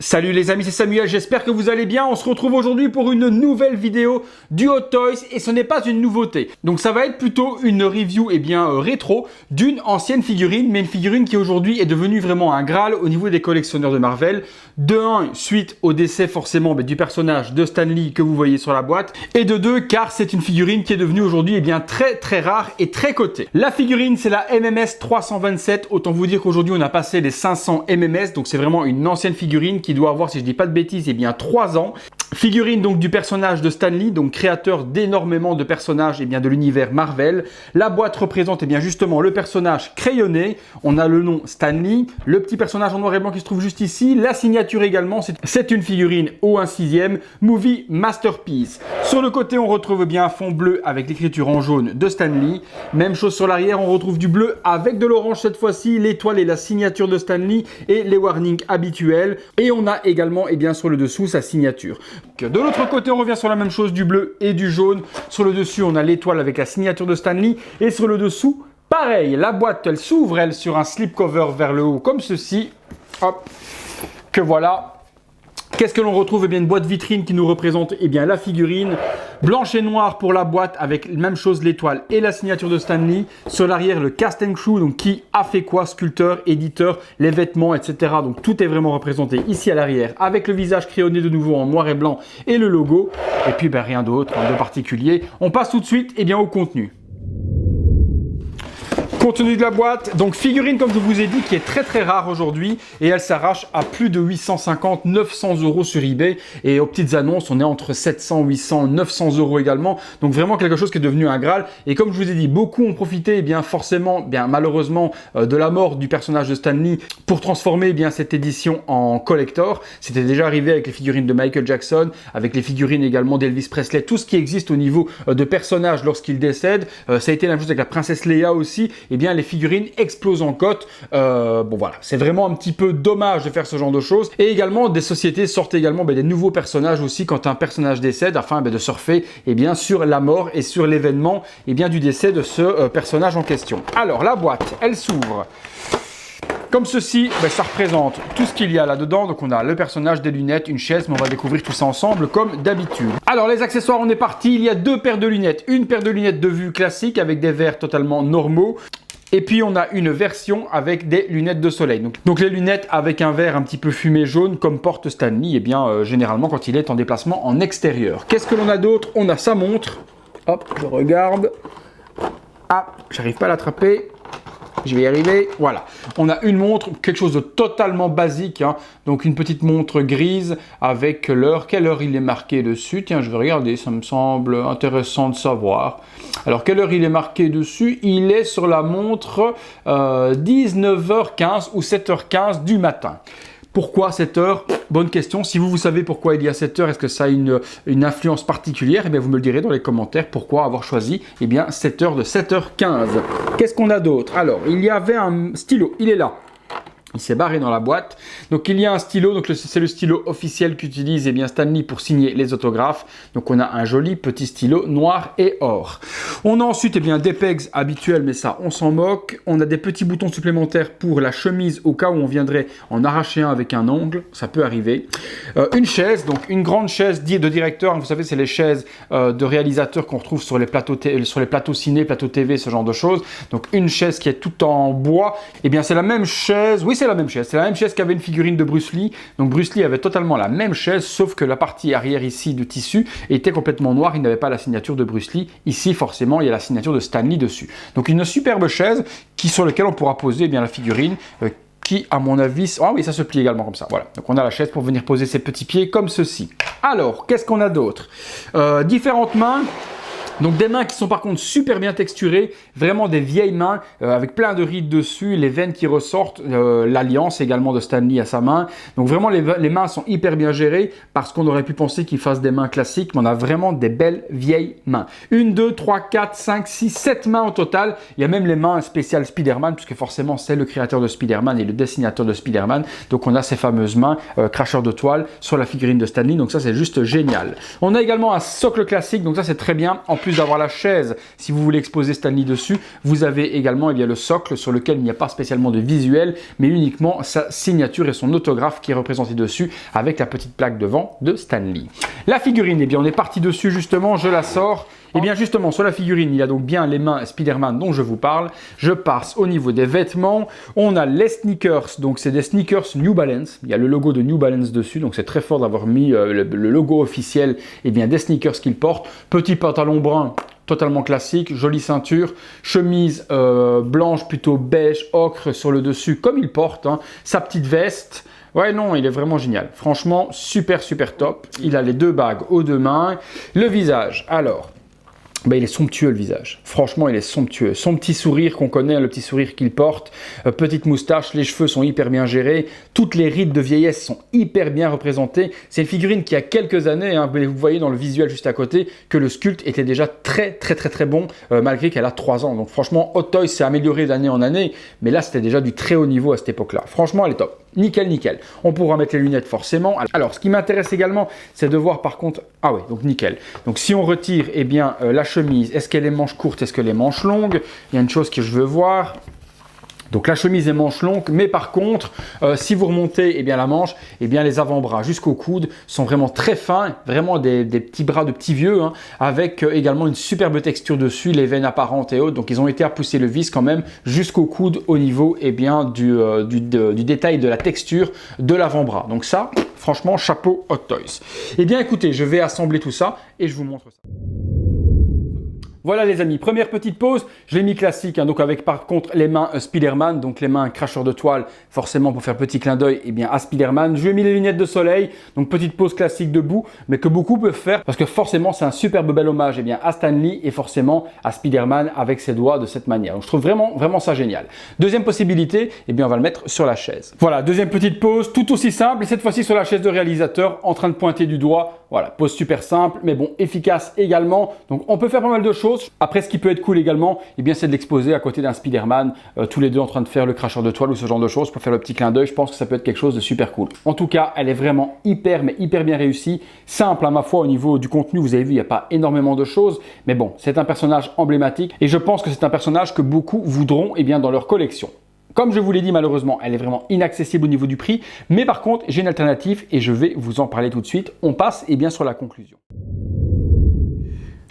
Salut les amis, c'est Samuel, j'espère que vous allez bien. On se retrouve aujourd'hui pour une nouvelle vidéo du Hot Toys et ce n'est pas une nouveauté. Donc ça va être plutôt une review rétro d'une ancienne figurine, mais une figurine qui aujourd'hui est devenue vraiment un Graal au niveau des collectionneurs de Marvel. De 1, suite au décès forcément du personnage de Stan Lee que vous voyez sur la boîte. Et de 2, car c'est une figurine qui est devenue aujourd'hui très rare et très cotée. La figurine c'est la MMS 327, autant vous dire qu'aujourd'hui on a passé les 500 MMS, donc c'est vraiment une ancienne figurine qui doit avoir, si je dis pas de bêtises, 3 ans. Figurine donc du personnage de Stan Lee, donc créateur d'énormément de personnages de l'univers Marvel. La boîte représente justement le personnage crayonné. On a le nom Stan Lee, le petit personnage en noir et blanc qui se trouve juste ici. La signature également, c'est une figurine au 1/6 Movie Masterpiece. Sur le côté, on retrouve bien un fond bleu avec l'écriture en jaune de Stan Lee. Même chose sur l'arrière, on retrouve du bleu avec de l'orange cette fois-ci, l'étoile et la signature de Stan Lee et les warnings habituels. Et on a également sur le dessous sa signature. De l'autre côté, on revient sur la même chose, du bleu et du jaune. Sur le dessus, on a l'étoile avec la signature de Stan Lee. Et sur le dessous, pareil, la boîte, elle s'ouvre, elle, sur un slipcover vers le haut, comme ceci. Hop, que voilà. Qu'est-ce que l'on retrouve? Une boîte vitrine qui nous représente la figurine. Blanche et noire pour la boîte avec même chose l'étoile et la signature de Stan Lee. Sur l'arrière, le cast and crew, donc qui a fait quoi? Sculpteur, éditeur, les vêtements, etc. Donc tout est vraiment représenté ici à l'arrière avec le visage crayonné de nouveau en noir et blanc et le logo. Et puis rien d'autre de particulier. On passe tout de suite au contenu. Contenu de la boîte, donc figurine comme je vous ai dit qui est très rare aujourd'hui et elle s'arrache à plus de 850-900 € sur eBay et aux petites annonces on est entre 700, 800, 900 € également, donc vraiment quelque chose qui est devenu un Graal. Et comme je vous ai dit, beaucoup ont profité forcément malheureusement de la mort du personnage de Stan Lee pour transformer cette édition en collector. C'était déjà arrivé avec les figurines de Michael Jackson, avec les figurines également d'Elvis Presley, tout ce qui existe au niveau de personnages lorsqu'il décède. Ça a été la même chose avec la princesse Leia aussi. Les figurines explosent en cote. C'est vraiment un petit peu dommage de faire ce genre de choses. Et également, des sociétés sortent également des nouveaux personnages aussi quand un personnage décède, afin de surfer sur la mort et sur l'événement du décès de ce personnage en question. Alors, la boîte, elle s'ouvre comme ceci. Ça représente tout ce qu'il y a là-dedans. Donc, on a le personnage, des lunettes, une chaise, mais on va découvrir tout ça ensemble comme d'habitude. Alors, les accessoires, on est parti. Il y a 2 paires de lunettes. Une paire de lunettes de vue classique avec des verres totalement normaux. Et puis on a une version avec des lunettes de soleil. Donc les lunettes avec un verre un petit peu fumé jaune comme porte Stan Lee, généralement quand il est en déplacement en extérieur. Qu'est-ce que l'on a d'autre? On a sa montre. Hop, je regarde. Ah, j'arrive pas à l'attraper. Je vais y arriver, voilà. On a une montre, quelque chose de totalement basique, donc une petite montre grise avec l'heure. Quelle heure il est marqué dessus? Tiens, je vais regarder, ça me semble intéressant de savoir. Alors, quelle heure il est marqué dessus? Il est sur la montre 19h15 ou 7h15 du matin. Pourquoi 7 heures? Bonne question. Si vous savez pourquoi il y a 7 heures, est-ce que ça a une influence particulière? Vous me le direz dans les commentaires pourquoi avoir choisi 7 heures de 7h15. Qu'est-ce qu'on a d'autre? Alors, il y avait un stylo, il est là. Il s'est barré dans la boîte. Donc il y a un stylo, donc c'est le stylo officiel qu'utilise Stan Lee pour signer les autographes. Donc on a un joli petit stylo noir et or. On a ensuite des pegs habituels, mais ça on s'en moque. On a des petits boutons supplémentaires pour la chemise au cas où on viendrait en arracher un avec un ongle, ça peut arriver. Une chaise, donc une grande chaise de directeur. Vous savez, c'est les chaises de réalisateurs qu'on retrouve sur les plateaux ciné, plateaux TV, ce genre de choses. Donc une chaise qui est toute en bois. C'est la même chaise. Oui, c'est la même chaise. C'est la même chaise qu'avait une figurine de Bruce Lee. Donc Bruce Lee avait totalement la même chaise, sauf que la partie arrière ici de tissu était complètement noire. Il n'avait pas la signature de Bruce Lee. Ici, forcément, il y a la signature de Stan Lee dessus. Donc une superbe chaise sur laquelle on pourra poser la figurine. Qui, à mon avis... Ah oui, ça se plie également comme ça. Voilà. Donc on a la chaise pour venir poser ses petits pieds comme ceci. Alors, qu'est-ce qu'on a d'autre? Différentes mains. Donc des mains qui sont par contre super bien texturées, vraiment des vieilles mains avec plein de rides dessus, les veines qui ressortent, l'alliance également de Stan Lee à sa main. Donc vraiment les mains sont hyper bien gérées parce qu'on aurait pu penser qu'il fasse des mains classiques, mais on a vraiment des belles vieilles mains. 1, 2, 3, 4, 5, 6, 7 mains au total. Il y a même les mains spéciales Spider-Man puisque forcément c'est le créateur de Spider-Man et le dessinateur de Spider-Man. Donc on a ces fameuses mains cracheurs de toile sur la figurine de Stan Lee. Donc ça c'est juste génial. On a également un socle classique, donc ça c'est très bien. En plus plus d'avoir la chaise, si vous voulez exposer Stan Lee dessus, vous avez également le socle sur lequel il n'y a pas spécialement de visuel, mais uniquement sa signature et son autographe qui est représenté dessus avec la petite plaque devant de Stan Lee. La figurine, on est parti dessus justement, je la sors. Justement, sur la figurine, il y a donc bien les mains Spider-Man dont je vous parle. Je passe au niveau des vêtements. On a les sneakers, donc c'est des sneakers New Balance. Il y a le logo de New Balance dessus, donc c'est très fort d'avoir mis le logo officiel des sneakers qu'il porte. Petit pantalon brun, totalement classique, jolie ceinture, chemise blanche plutôt beige, ocre sur le dessus comme il porte, sa petite veste. Ouais, non, il est vraiment génial. Franchement, super top. Il a les deux bagues aux deux mains. Le visage, alors... il est somptueux le visage, franchement il est somptueux. Son petit sourire qu'on connaît, le petit sourire qu'il porte, petite moustache, les cheveux sont hyper bien gérés, toutes les rides de vieillesse sont hyper bien représentées. C'est une figurine qui a quelques années, vous voyez dans le visuel juste à côté, que le sculpte était déjà très bon, malgré qu'elle a 3 ans. Donc franchement, Hot Toys s'est amélioré d'année en année, mais là c'était déjà du très haut niveau à cette époque-là. Franchement elle est top. Nickel. On pourra mettre les lunettes forcément. Alors, ce qui m'intéresse également, c'est de voir par contre... Ah oui, donc nickel. Donc, si on retire, la chemise, est-ce qu'elle est manche courte, est-ce qu'elle est manche longue? Il y a une chose que je veux voir. Donc la chemise est manche longue, mais par contre, si vous remontez la manche, les avant-bras jusqu'au coude sont vraiment très fins, vraiment des petits bras de petits vieux, avec également une superbe texture dessus, les veines apparentes et autres. Donc ils ont été à pousser le vis quand même jusqu'au coude au niveau du détail de la texture de l'avant-bras. Donc ça, franchement, chapeau Hot Toys. Écoutez, je vais assembler tout ça et je vous montre ça. Voilà les amis, première petite pause, je l'ai mis classique, donc avec par contre les mains Spider-Man, donc les mains cracheurs de toile, forcément pour faire petit clin d'œil à Spider-Man. Je lui ai mis les lunettes de soleil, donc petite pause classique debout, mais que beaucoup peuvent faire parce que forcément c'est un superbe bel hommage à Stan Lee et forcément à Spider-Man avec ses doigts de cette manière. Donc je trouve vraiment ça génial. Deuxième possibilité, on va le mettre sur la chaise. Voilà, deuxième petite pause, tout aussi simple, et cette fois-ci sur la chaise de réalisateur, en train de pointer du doigt. Voilà, pose super simple, mais bon, efficace également. Donc on peut faire pas mal de choses. Après, ce qui peut être cool également, c'est de l'exposer à côté d'un Spider-Man, tous les deux en train de faire le cracheur de toile ou ce genre de choses pour faire le petit clin d'œil. Je pense que ça peut être quelque chose de super cool. En tout cas, elle est vraiment hyper bien réussie. Simple à ma foi au niveau du contenu, vous avez vu, il n'y a pas énormément de choses. Mais bon, c'est un personnage emblématique et je pense que c'est un personnage que beaucoup voudront dans leur collection. Comme je vous l'ai dit, malheureusement, elle est vraiment inaccessible au niveau du prix. Mais par contre, j'ai une alternative et je vais vous en parler tout de suite. On passe sur la conclusion.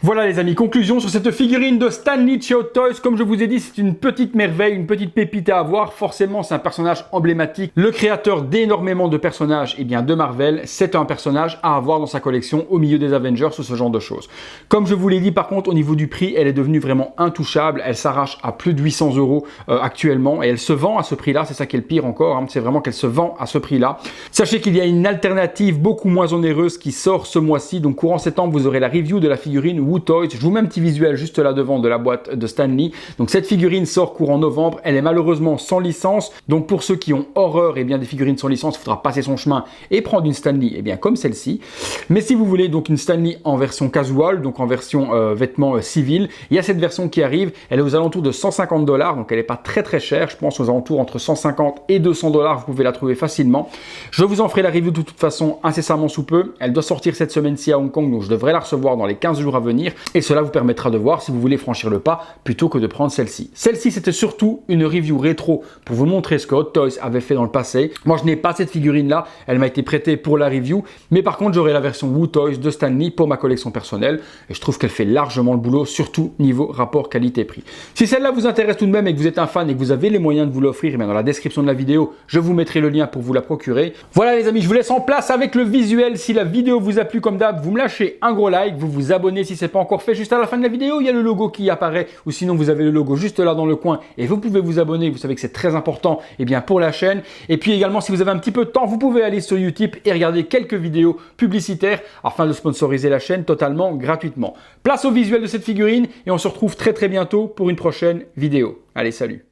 Voilà les amis, conclusion sur cette figurine de Stan Lee chez Hot Toys. Comme je vous ai dit, c'est une petite merveille, une petite pépite à avoir. Forcément, c'est un personnage emblématique. Le créateur d'énormément de personnages de Marvel, c'est un personnage à avoir dans sa collection au milieu des Avengers ou ce genre de choses. Comme je vous l'ai dit, par contre, au niveau du prix, elle est devenue vraiment intouchable. Elle s'arrache à plus de 800 € actuellement et elle se vend à ce prix-là. C'est ça qui est le pire encore, c'est vraiment qu'elle se vend à ce prix-là. Sachez qu'il y a une alternative beaucoup moins onéreuse qui sort ce mois-ci. Donc courant septembre, vous aurez la review de la figurine Hot Toys. Je vous mets un petit visuel juste là devant de la boîte de Stan Lee. Donc cette figurine sort courant novembre. Elle est malheureusement sans licence. Donc pour ceux qui ont horreur des figurines sans licence, il faudra passer son chemin et prendre une Stan Lee comme celle-ci. Mais si vous voulez donc une Stan Lee en version casual, donc en version vêtements civils, il y a cette version qui arrive. Elle est aux alentours de 150 $. Donc elle n'est pas très chère. Je pense aux alentours entre 150 et 200 $. Vous pouvez la trouver facilement. Je vous en ferai la review de toute façon incessamment sous peu. Elle doit sortir cette semaine-ci à Hong Kong. Donc je devrais la recevoir dans les 15 jours à venir. Et cela vous permettra de voir si vous voulez franchir le pas plutôt que de prendre celle-ci. Celle-ci, c'était surtout une review rétro pour vous montrer ce que Hot Toys avait fait dans le passé. Moi, je n'ai pas cette figurine-là. Elle m'a été prêtée pour la review. Mais par contre, j'aurai la version Hot Toys de Stan Lee pour ma collection personnelle. Et je trouve qu'elle fait largement le boulot, surtout niveau rapport qualité-prix. Si celle-là vous intéresse tout de même et que vous êtes un fan et que vous avez les moyens de vous l'offrir, dans la description de la vidéo, je vous mettrai le lien pour vous la procurer. Voilà les amis, je vous laisse en place avec le visuel. Si la vidéo vous a plu comme d'hab, vous me lâchez un gros like, vous vous abonnez si ce n'est pas encore fait. Juste à la fin de la vidéo, il y a le logo qui apparaît ou sinon vous avez le logo juste là dans le coin et vous pouvez vous abonner. Vous savez que c'est très important pour la chaîne. Et puis également, si vous avez un petit peu de temps, vous pouvez aller sur YouTube et regarder quelques vidéos publicitaires afin de sponsoriser la chaîne totalement gratuitement. Place au visuel de cette figurine et on se retrouve très bientôt pour une prochaine vidéo. Allez, salut!